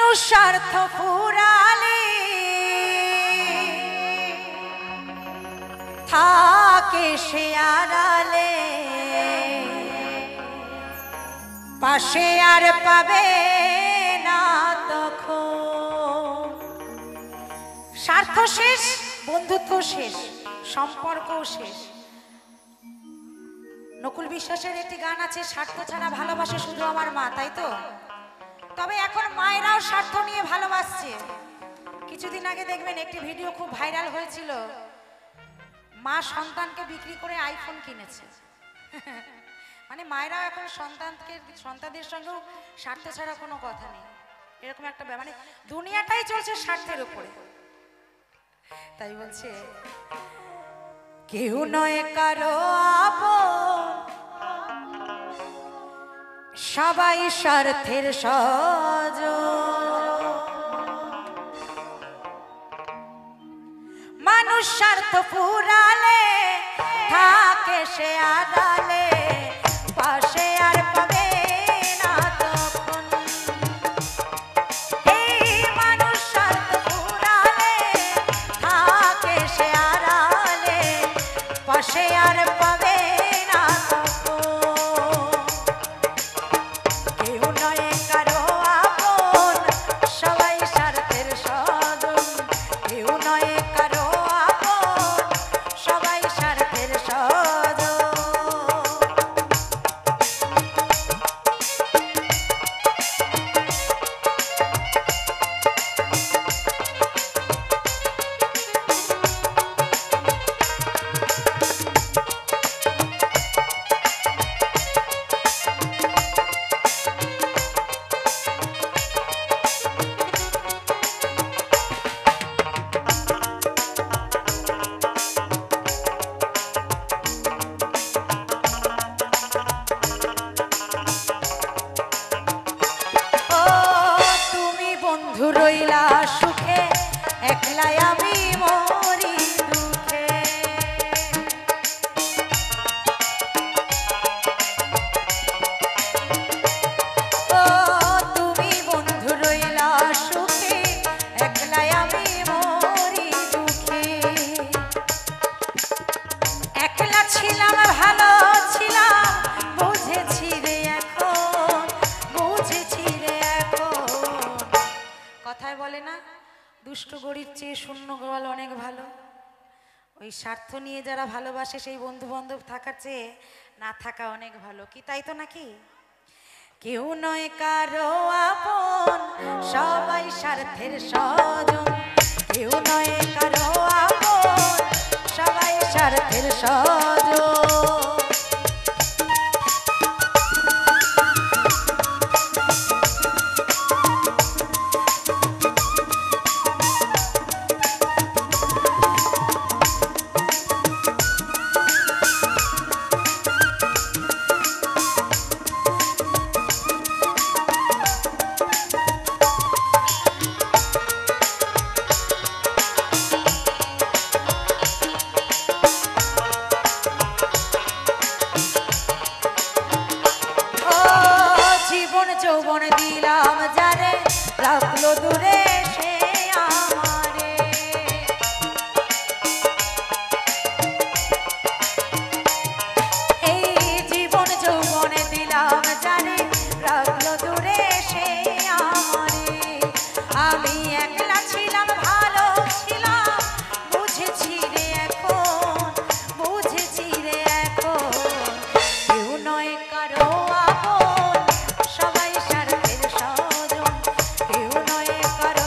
মানুষ স্বার্থ ফুরালে থাকে সে আড়ালে, পাশে আর পাবে না তখন। স্বার্থ শেষ, বন্ধুত্ব শেষ, সম্পর্কও শেষ। নকুল বিশ্বাসের একটি গান আছে, স্বার্থ ছাড়া ভালোবাসে শুধু আমার মা, তাই তো? তবে এখন মায়েরাও স্বার্থ নিয়ে ভালোবাসছে। কিছুদিন আগে দেখবেন একটি ভিডিও খুব ভাইরাল হয়েছিল, মা সন্তানকে বিক্রি করে আইফোন কিনেছে। মানে মায়েরাও এখন সন্তানদের সঙ্গেও স্বার্থ ছাড়া কোনো কথা নেই, এরকম একটা মানে দুনিয়াটাই চলছে স্বার্থের উপরে। তাই বলছে কেউ নয় কারো আপন, সবাই স্বার্থের সজন। মানুষ স্বার্থ ফুরালে থাকে সে আড়ালে, পাশে আর পাবে না তখন। এই মানুষ স্বার্থ ফুরালে থাকে সে আড়ালে, পাশে আর পাবে না তখন। কেউ নয় কারো আপন, সবাই স্বার্থের সজন। কেউ নয় কারো আপন, সবাই স্বার্থের সজন। রইলা সুখে, একলাই আমি মরি দুঃখে। ও তুমি বন্ধু রইলা সুখে, একলাই আমি মরি দুঃখে। একলা ছিলাম ভালো ছিলাম, বুঝেছি রে এখন, বুঝেছি রে এখন। কথায় বলে না, দুষ্ট গরিব চেয়ে শূন্য গোয়াল অনেক ভালো। ওই স্বার্থ নিয়ে যারা ভালোবাসে সেই বন্ধু বান্ধব থাকার চেয়ে না থাকা অনেক ভালো, কি তাই তো নাকি? কেউ নয় কারো আপন, সবাই স্বার্থের সজন। কেউ নয় কারো আপন, সবাই স্বার্থের সজন। যৌবন দিলাম যারে, রাখলো দূরে সে আমারে। এই জীবন যৌবন দিলাম যারে, রাখলো দূরে সে আমারে। আমি একলা ছিলাম ভালো ছিলাম, বুঝেছি রে এখন, বুঝেছি রে এখন। কেউ নয় কারো আপন, সবাই স্বার্থের সজন। কেউ নয় কারো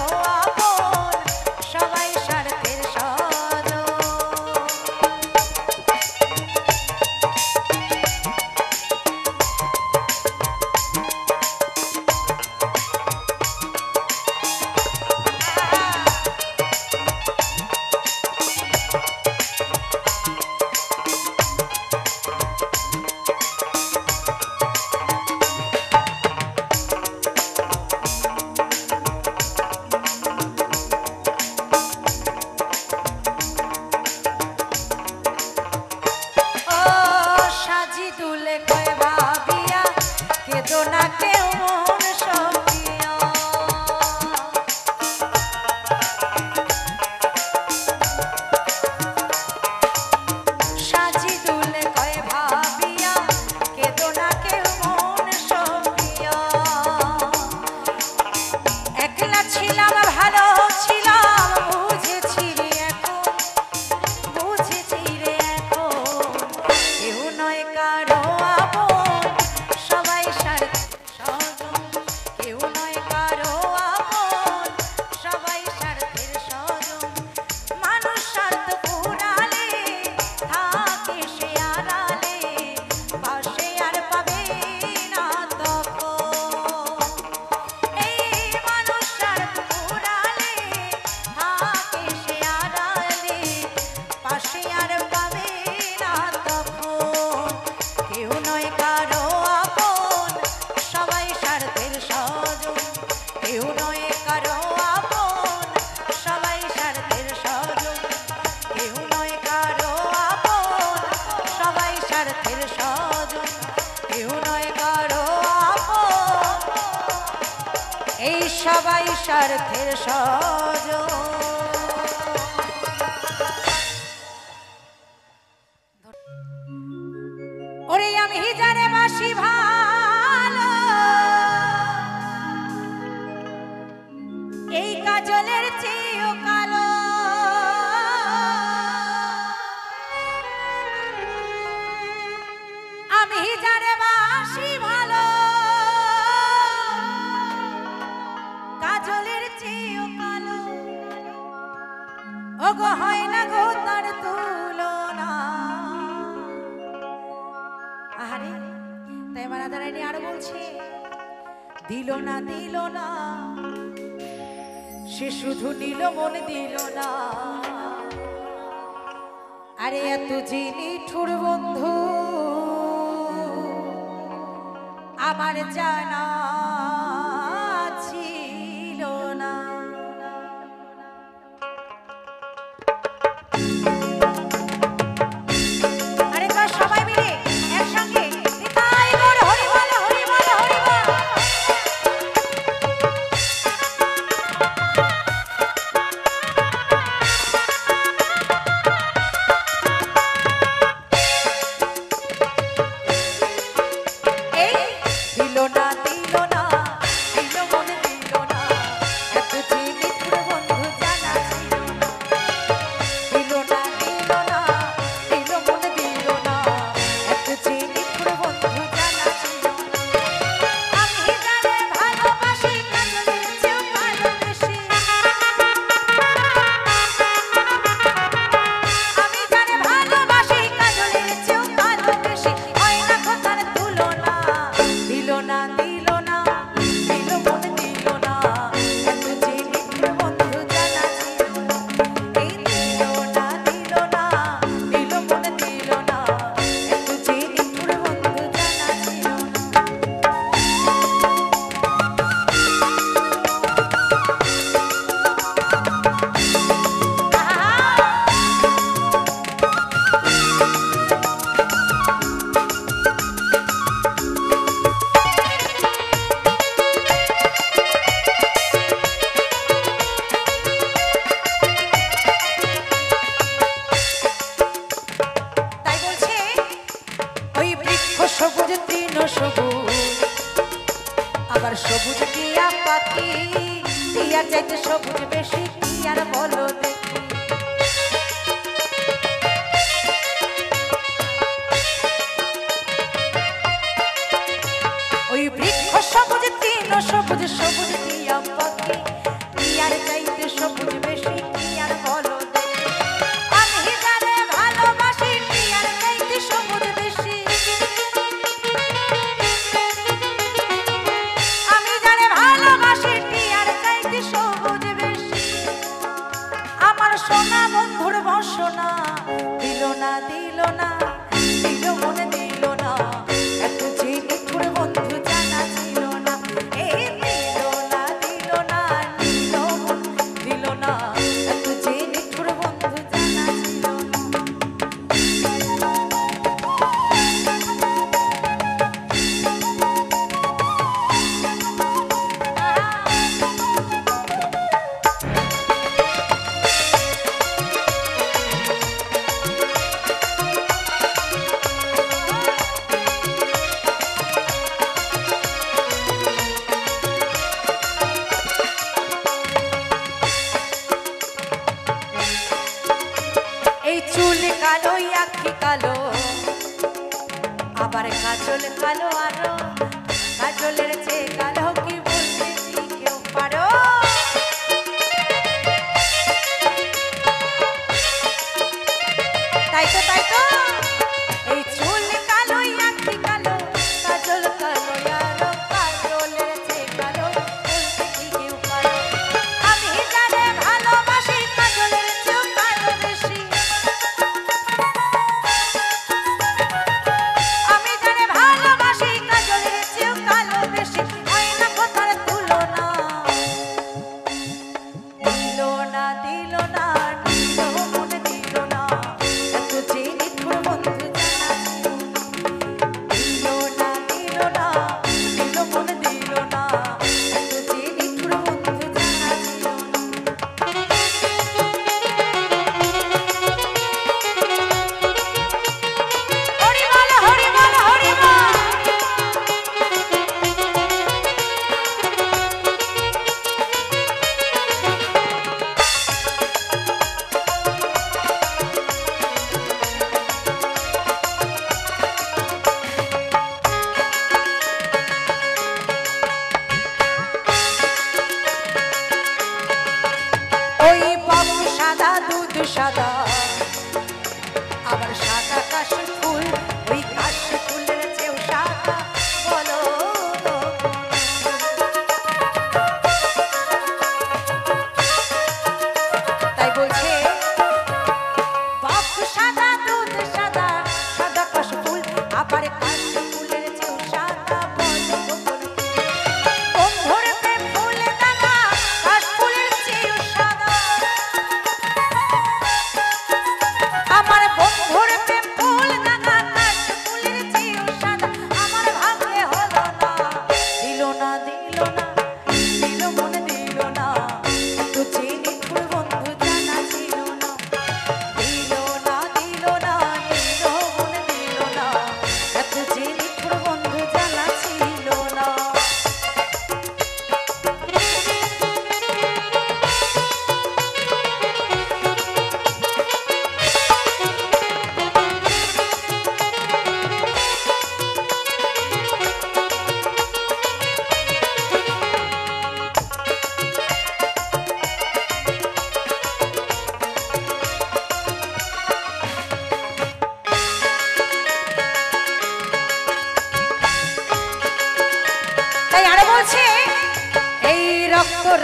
সবাই স্বার্থের সজন। ওরে আমি জানে বাসি ভালো এই কাজলের চেয়েও কালো, আমি জানে বাসি ভালো কাজলের চেয়েও কালো, ওগো হয় না গো তার তুলনা। আহারে তাই মারা দাঁড়ায়নি আরো বলছে, দিল না সে শুধু নিল মন দিল না। আরে এত যিনি ঠুর বন্ধু আমার জানা ছিল না। আরে তো সবাই মিলে একসঙ্গে নিতাই গৌর হরি বল হরি বল হরি বল। সবুজ তৃণ সবুজ আবার সবুজ টিয়া পাখি, টিয়ার চাইতে সবুজ বেশি কি আর বলো দেখি। ওই বৃক্ষ সবুজ তৃণ সবুজ সবুজ টিয়া পাখি, টিয়ার চাইতে সবুজ বেশি কি আর বলো দেখি। আমি জানে ভালোবাসি টিয়ার চাইতে সবুজ বেশি, সোনা বন্ধুর বাসনা দিল না দিল মনে দিল না, এত যে নিঠুর বন্ধু জানা ছিল না। এই দিল না দিল মন দিল না, এত যে নিঠুর বন্ধু জানা ছিল চুল কালো আঁখি কালো আবার কাজল কালো আরো, কাজলের চেয়ে কালো কি বলতে কি কেউ পারো। তাই তো এই চুল কালো আঁখি কালো কাজল কালো আরো, কাজলের চেয়ে কালো বলতে কি কেউ পারো। আমি জানে ভালোবাসি কাজলের চেয়েও কালো বেশি, আমি জানে ভালোবাসি কাজলের চেয়ে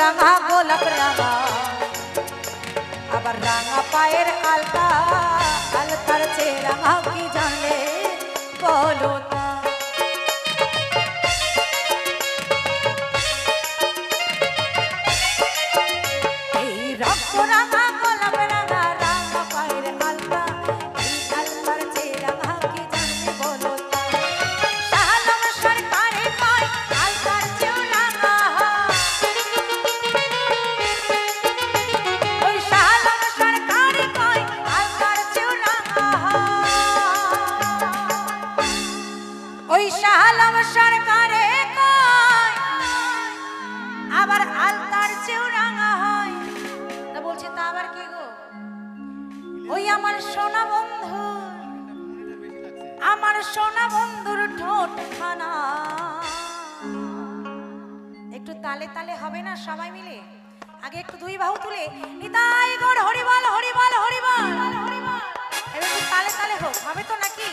রাঙা গোলাপ রাঙা আবার রাঙা পায়ের আলতা আলতার চেয়ে রাঙা কি জানলে বলো তা এই রক্ত রাঙা গোলাপ রাঙা রাঙা পায়ের আলতা এই আলতার চেয়ে রাঙা কি জানলে বলো তা শালম সরকারে কয় আলতার চেয়ে রাঙা ওই শালম সরকারে কয় আবার আলতার চেয়েও রাঙা হয় তা বলছে তা আবার কি গো ওই আমার সোনা বন্ধুর ঠোঁট খানা একটু তালে তালে হবে না সবাই মিলে আগে একটু দুই বাহু তুলে নিতাই গৌর হরি বল হরি বল হরি বল এবার একটু তালে তালে হোক হবে তো নাকি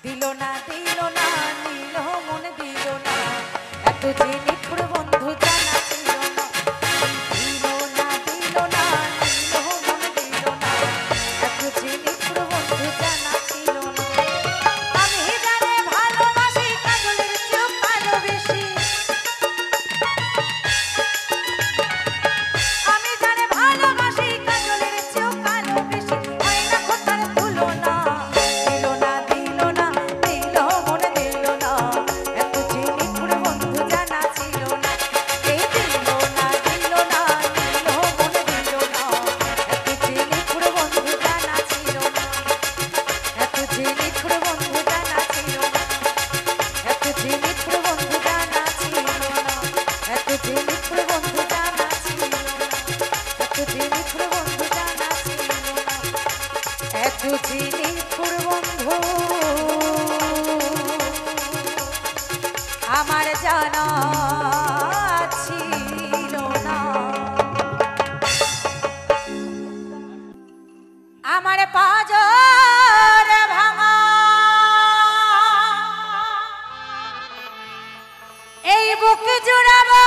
দিল না নীল মনে দিল না এত যে নিঠুর বন্ধু জানা ছিল না দিল না নীল মনে দিল না এত যে নিঠুর বন্ধু জানা ছিল না আমি জানে ভালোবাসি কাজলের চেয়েও ভালোবেসি আমি জানে ভালোবাসি কাজলের চেয়েও ভালোবেসি হয় না কোথার তুলনা আমার জানা ছিল না আমার পাজর ভাঙা এই বুক জুড়াবো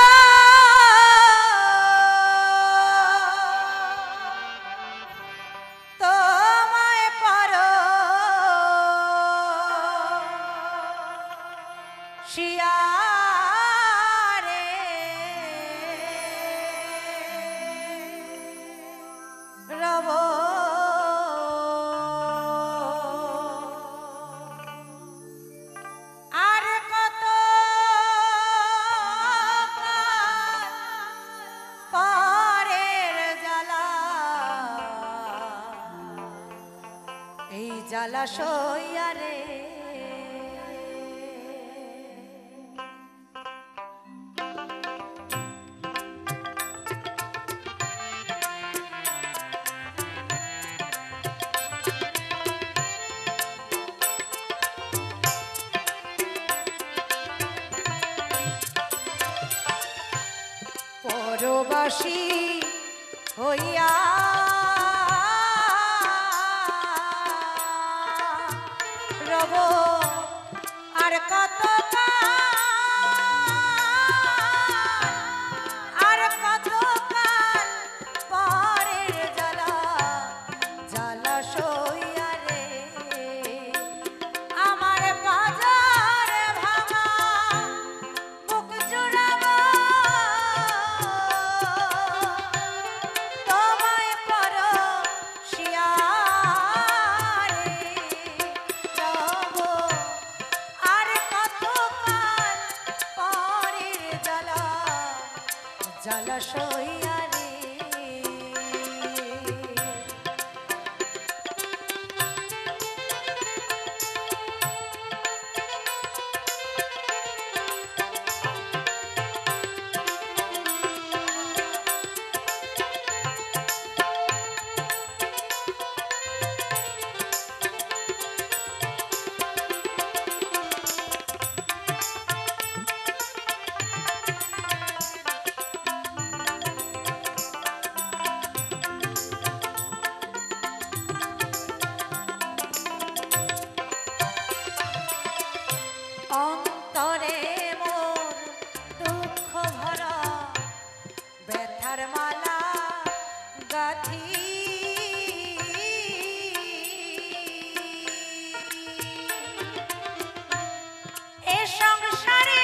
তোমায় পর শিয়ারে রব আর কত পরের জ্বালা এই জ্বালা সইয়ারে পরবাসী হইয়া রব আর কত আর কত কাল পরের জ্বালা জ্বালা সইয়ারে আমার বাজার ভাঙা বুক জুড়াবো তোমায় পর শিয়ারে যাব আর কত জলাশয় রে অন্তরে মোর দুঃখ ভরা ব্যথার মালা গাথি এ সংসারে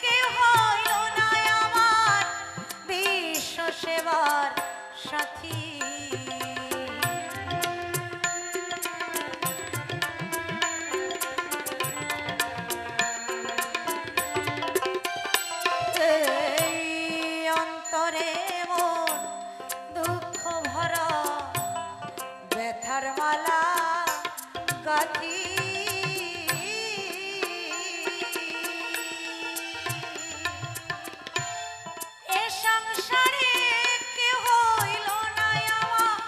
কেউ হইল না আমার বিশ্ব সেবার সাথী ব্যথার মালা গাথি এ সংসারে কেউ হইল না আমার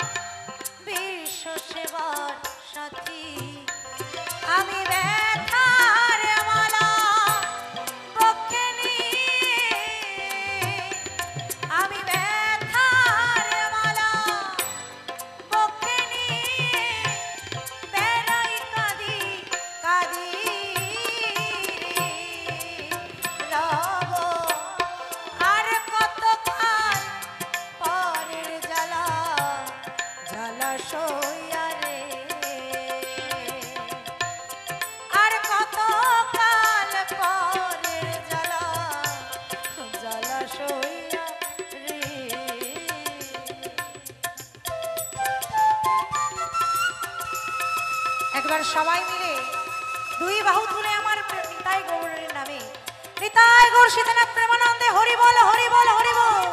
বিশ্ব সেবার সাথী আমি ব্যথার মালা পক্ষে নিয়ে আমি ব্যথার মালা পক্ষে নিয়ে বেড়াই কাঁদি কাঁদি রব আর কতকাল পরের জ্বালা জলাশয় রে আর কতকাল পরের জ্বালা জলাশয় রে একবার সবাই মিলে দুই বাহু তুলে আমার নিতাই গৌরের নামে নিতাই গৌর সীতানাথ প্রেমানন্দে হরি বল হরি বল হরি বল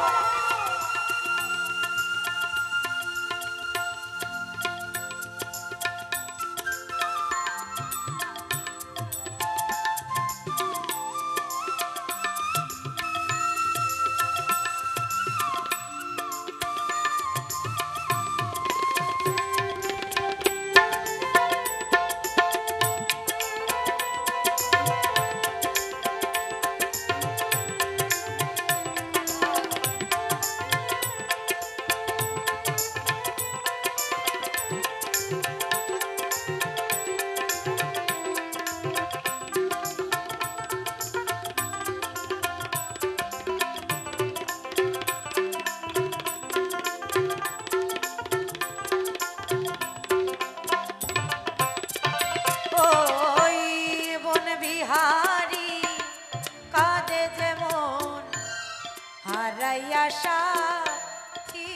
হারাইয়া সাথী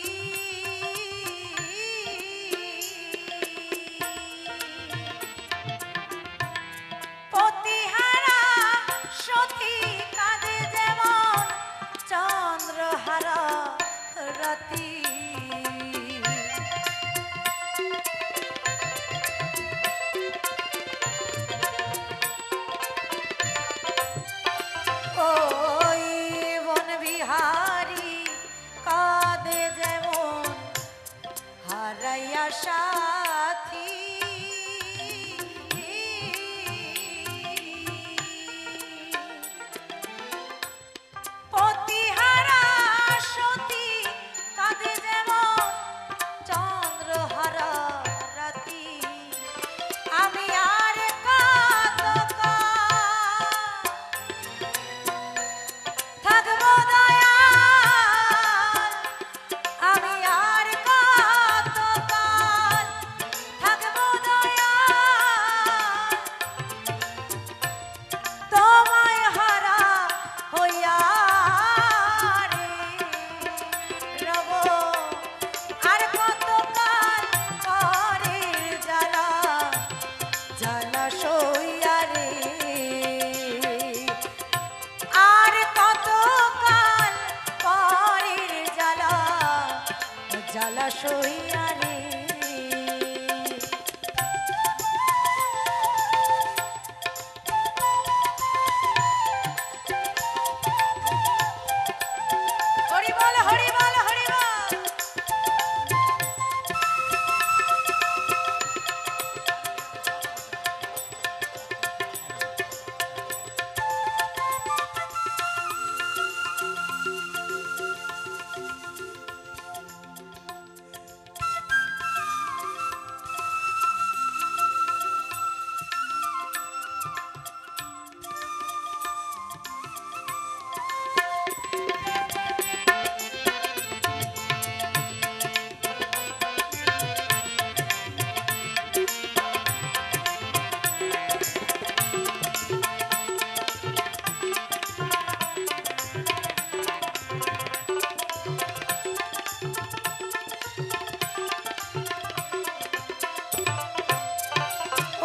পতিহারা সতী কাঁদে যেমন চন্দ্রহারা রাতি হারাইয়া সাথী পতিহারা সতী কাঁদে সইয়া রে। হরি বল হরি বল হরি বল।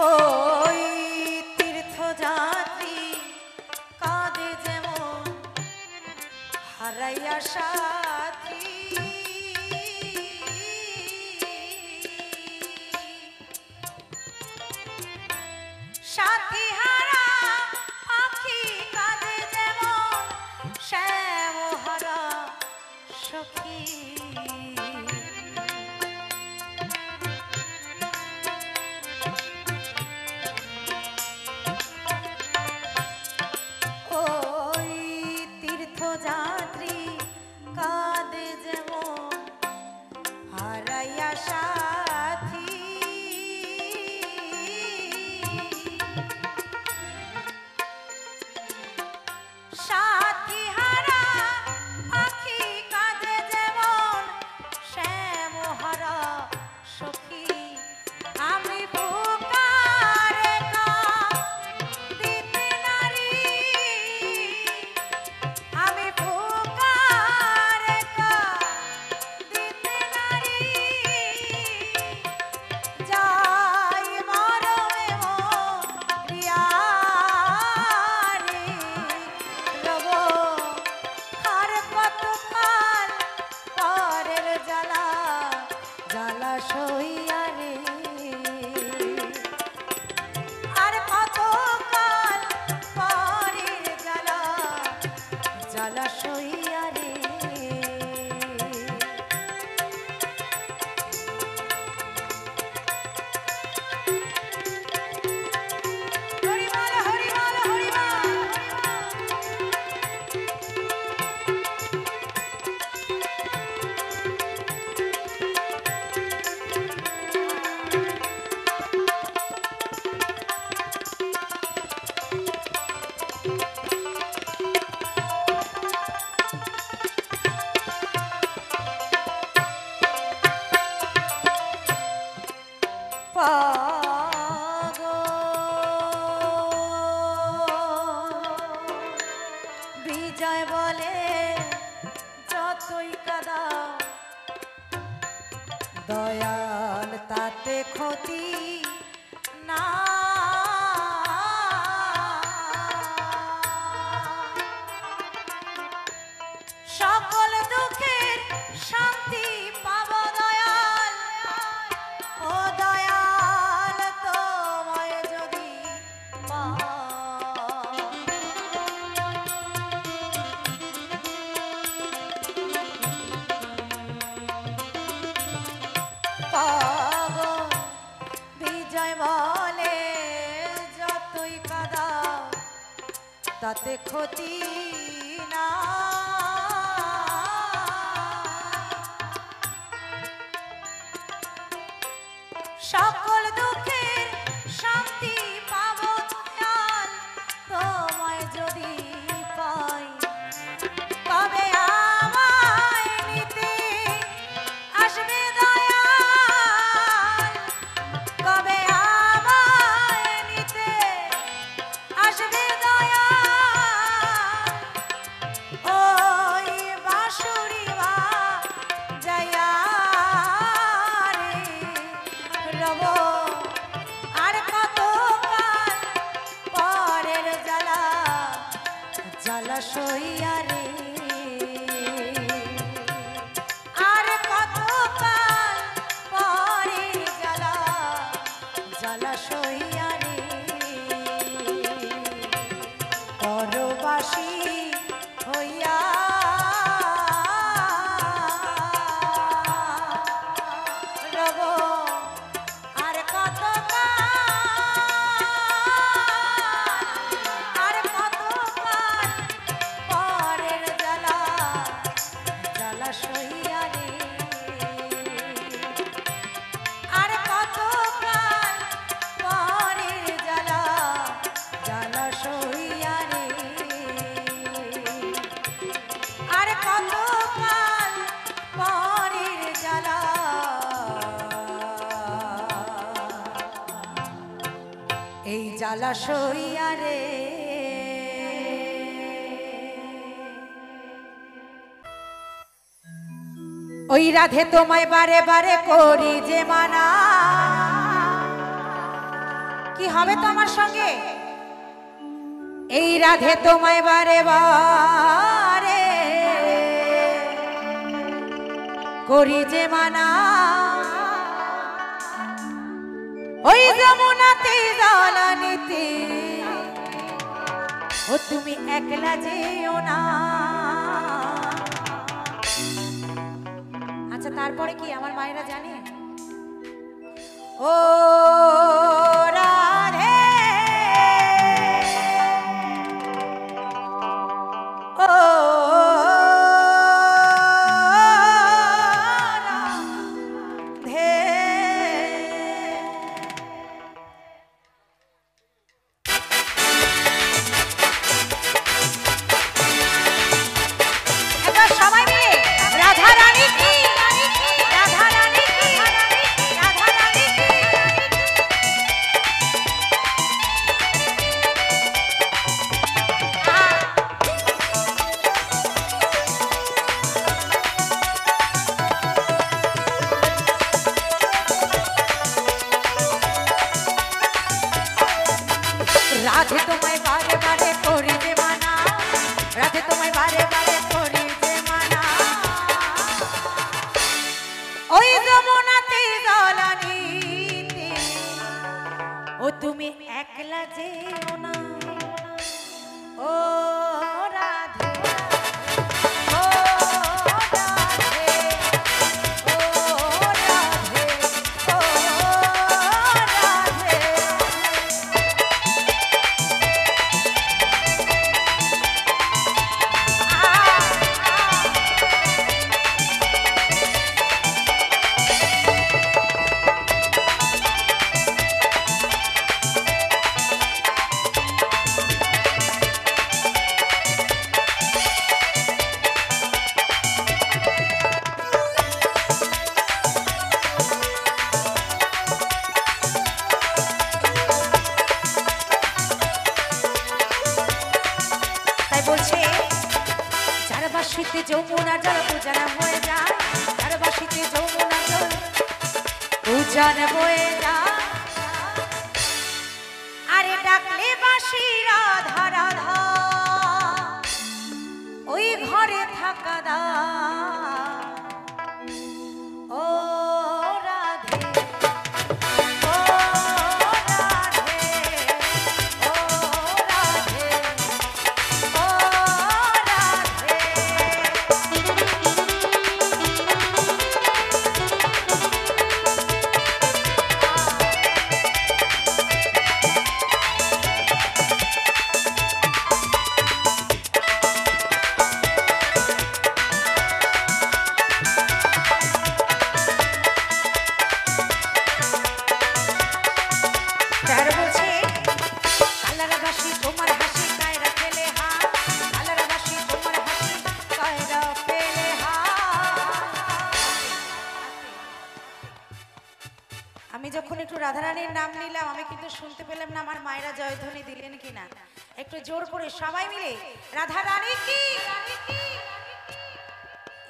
ওই তীর্থযাত্রী কাঁদে যেমন হারাইয়া সাথী, সাথী হারা আখি কাঁদে যেমন শ্যাম হারা সখী। যাত্রী কাঁদে যেমন হারাইয়া সাথী, সাথী হারা আখি কাঁদে যেমন শ্যাম হারা সখী। আমি পুকারে কাঁদিতে নারী, আমি পুকারে কাঁদিতে নারী, যাই মরমে মরিয়া রে। রব আর কতকাল পরের জ্বালা জ্বালা সইয়া রে, আর কতকাল পরের জ্বালা জ্বালা সইয়া রে। হরি বল হরি বল হরি বল। বিজয় বলে যতই কাঁদাও দয়াল তাতে ক্ষতি না। সকল দুঃখের শান্তি পাব দয়াল, ও দয়াল তোমায় যদি পাব। বিজয় বলে যতই কাঁদাও তাতে ক্ষতি না। সকল দুঃখের শান্তি পাব দয়াল তোমায় যদি পাই। কবে আমায় নিতে আসবে দয়াল, কবে আমায় নিতে আসবে দয়াল। ওই বাঁশুরি বাজাইয়া রে রব, আর কতকাল পরের জ্বালা জ্বালা সইয়া রে, আর কতকাল জলাশইয়া রে ওই রাধে তোমায় বারে বারে করি যে মানা কি হবে তোমার সঙ্গে এই রাধে তোমায় বারে বারে করি যে মানা ওই যমুনাতে জলানিতে ও তুমি একলা যেও না আচ্ছা তারপরে কি আমার মায়েরা জানে ও রাধে ও রাধে তোমায় বারে বারে করি যে মানা রাধে তোমায় বারে বারে করি যে মানা ওই যমুনাতে জলানিতে ও তুমি একলা যেও না ও রাধে ও রাধে ও রাধে ও রাধে বাসিতে যমুনা জল উজান হয়ে যায় তার বাসিতে যমুনা জল উজান হয়ে যায় আরে ডাকলে বাসি রাধা রাধা ওই ঘরে থাকা দা ও রাধে ও রাধে ও রাধে ও রাধে আমি যখন একটু রাধারানীর নাম নিলাম আমি কিন্তু শুনতে পেলাম না আমার মায়েরা জয়ধ্বনি দিলেন কিনা একটু জোর করে সবাই মিলে রাধারানী কি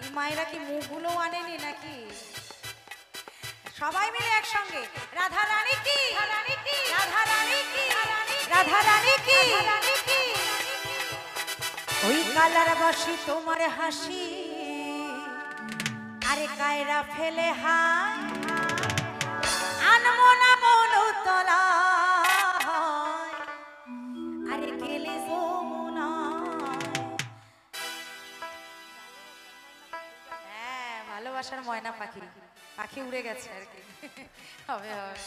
এই মায়েরা কি মুখগুলো আনেনি নাকি সবাই মিলে একসঙ্গে রাধারানী কি রাধারানী কি রাধারানী কি ওই কালার বাসি তোমার হাসি আরে কায়রা ফেলে হায় আনমনা মনতলা আরে গেলে যমুনা হ্যাঁ ভালোবাসার ময়না পাখি পাখি উড়ে গেছে আর কি হবে হবে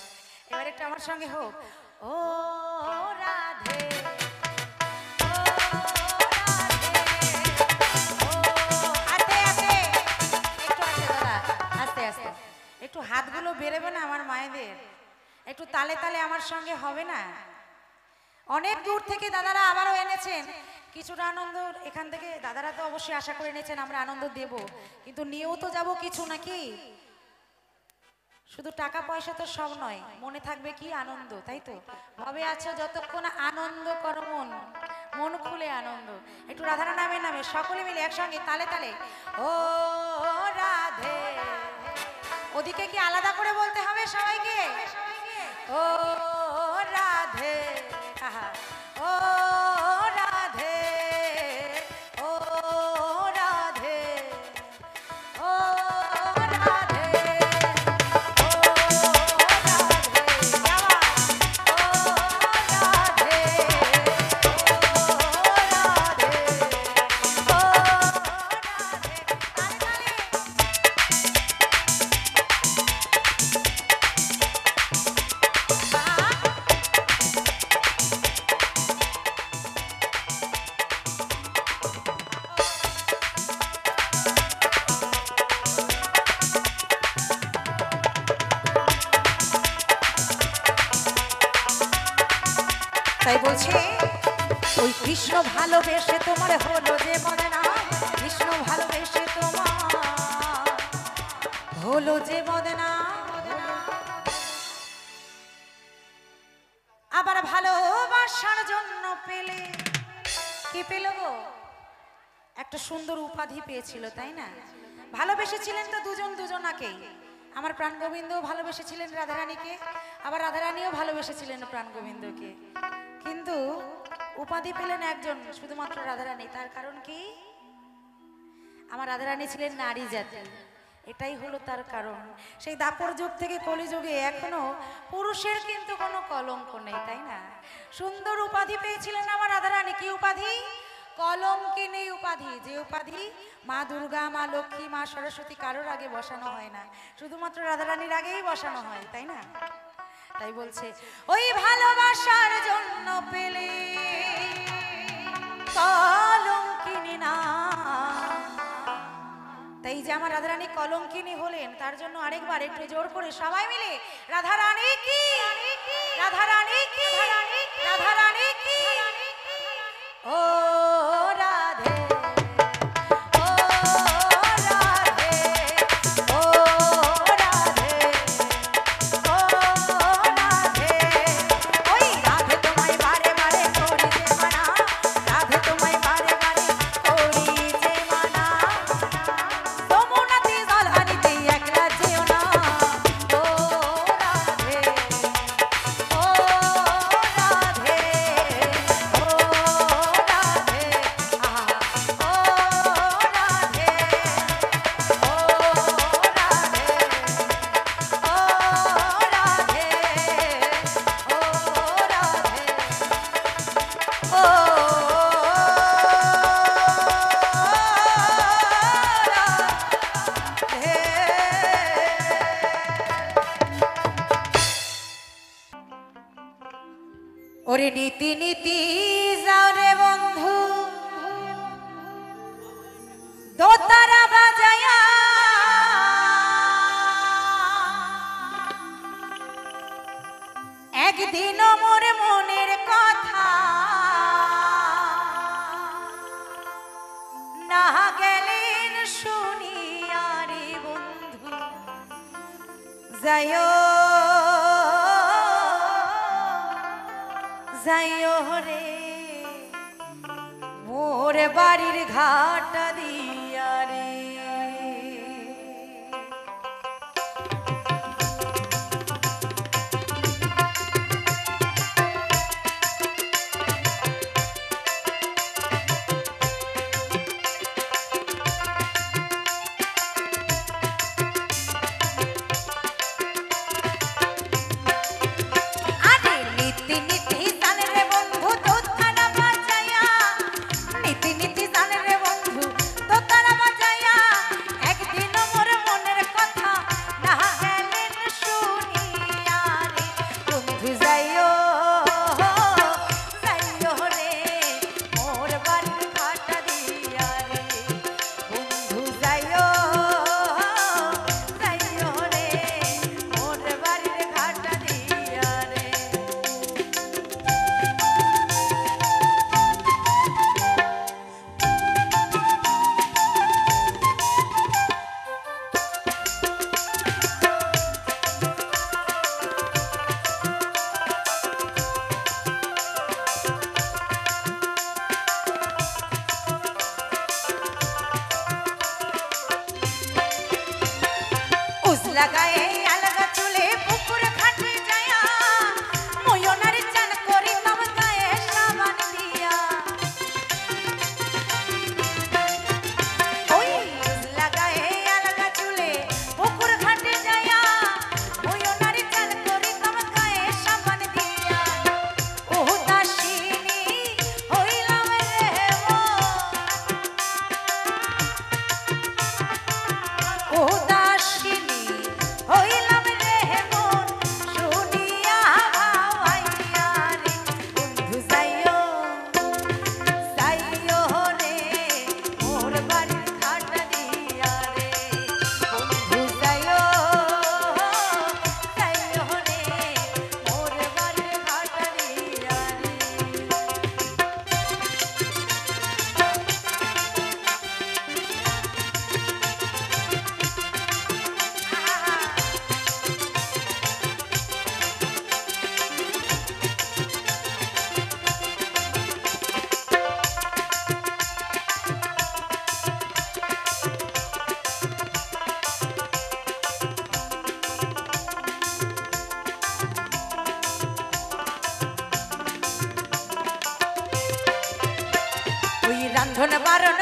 এবার একটু আমার সঙ্গে হোক ও রাধে একটু হাতগুলো বেরোবে না আমার মায়েদের একটু তালে তালে আমার সঙ্গে হবে না অনেক দূর থেকে দাদারা আবারও এনেছেন কিছুটা আনন্দ এখান থেকে দাদারা তো অবশ্যই আশা করে এনেছেন আমরা আনন্দ দেব কিন্তু নিয়েও তো যাব কিছু নাকি শুধু টাকা পয়সা তো সব নয়, মনে থাকবে কি আনন্দ, তাই তো? ভাবে আছো যতক্ষণ আনন্দ করো, মন মন খুলে আনন্দ। একটু রাধা নামের নামে সকলে মিলে একসঙ্গে তালে তালে ও রাধে। ওদিকে কি আলাদা করে বলতে হবে সবাইকে? ও রাধে, ও রাধে, ও রাধে, ও রাধে, ও রাধে, তাই বলছে ওই কৃষ্ণ ভালোবেসে তোমার হলো যে বদনা, কৃষ্ণ ভালোবেসে তোমার হলো যে বদনা, আবার ভালোবাসার জন্য পেলে কি পেল গো? একটা সুন্দর উপাধি পেয়েছিল, তাই না? ভালোবেসেছিলেন তো দুজন দুজনাকেই। আমার প্রাণ গোবিন্দও ভালোবেসেছিলেন রাধারানীকে, আবার রাধারানীও ভালোবেসেছিলেন প্রাণ গোবিন্দকে, কিন্তু উপাধি পেলেন একজন, শুধুমাত্র রাধারানী। তার কারণ কি? আমার রাধারানী ছিলেন নারী জাতি, এটাই হলো তার কারণ। সেই দাপর যুগ থেকে কলিযুগে এখনো পুরুষের কিন্তু কোনো কলঙ্ক নেই, তাই না? সুন্দর উপাধি পেয়েছিলেন আমার রাধারানী। কি উপাধি? কলঙ্কিনী উপাধি। যে উপাধি মা দুর্গা, মা লক্ষ্মী, মা সরস্বতী কারোর আগে বসানো হয় না, শুধুমাত্র রাধারানীর আগেই বসানো হয়, তাই না? তাই বলছে ওই ভালোবাসার জন্য পেলে কলঙ্কিনী না। তাই যে আমার রাধারানী কলঙ্কিনী হলেন, তার জন্য আরেকবার একটু জোর করে সবাই মিলে রাধারানী কি, রাধারানী কি, রাধারানী কি, ও রাধে, ও রাধে, ও রাধে, ও রাধে। ওই রাধে তোমায় বারে বারে করি যে মানা, রাধে তোমায় বারে বারে করি যে মানা, যমুনাতে জল আনিতে একলা যেও না, ও রাধে, ও রাধে, ও রাধে, আহা, ও রাধে, ও রাধে, ও রাধে, ও ওরে নীতি নীতি যাও রে বন্ধু, দোতারা বাজায়া একদিন মোর মনের কথা না গেলেন শুনিয়া রে বন্ধু, যাইও যাইও রে মোর বাড়ির ঘাটা দিয়া রে। আরে নীতি নীতি জানে রে বন্ধু, দোতারা বাজায়া, নীতি নীতি জানে রে বন্ধু, উজলা গায়ে আলগা চুলে পুকুর ঘাটে যায়া ময়নার চান করিতাম গায়ে সাবান দিয়া ওই উজলা গায়ে আলগা চুলে পুকুর ঘাটে যায়া ময়নার চান করিতাম গায়ে সাবান দিয়া ও দাসিনী হইলাম রে ও দাসিনী হইলাম রে মন শুনিয়া ভাওয়াইয়া রে বন্ধু যাইও যাইও রে মোর বাড়ির খাটা দিয়া রে বন্ধু যাইও যাইও রে মোর বাড়ির খাটা দিয়া রে ওই রান্ধন বারণ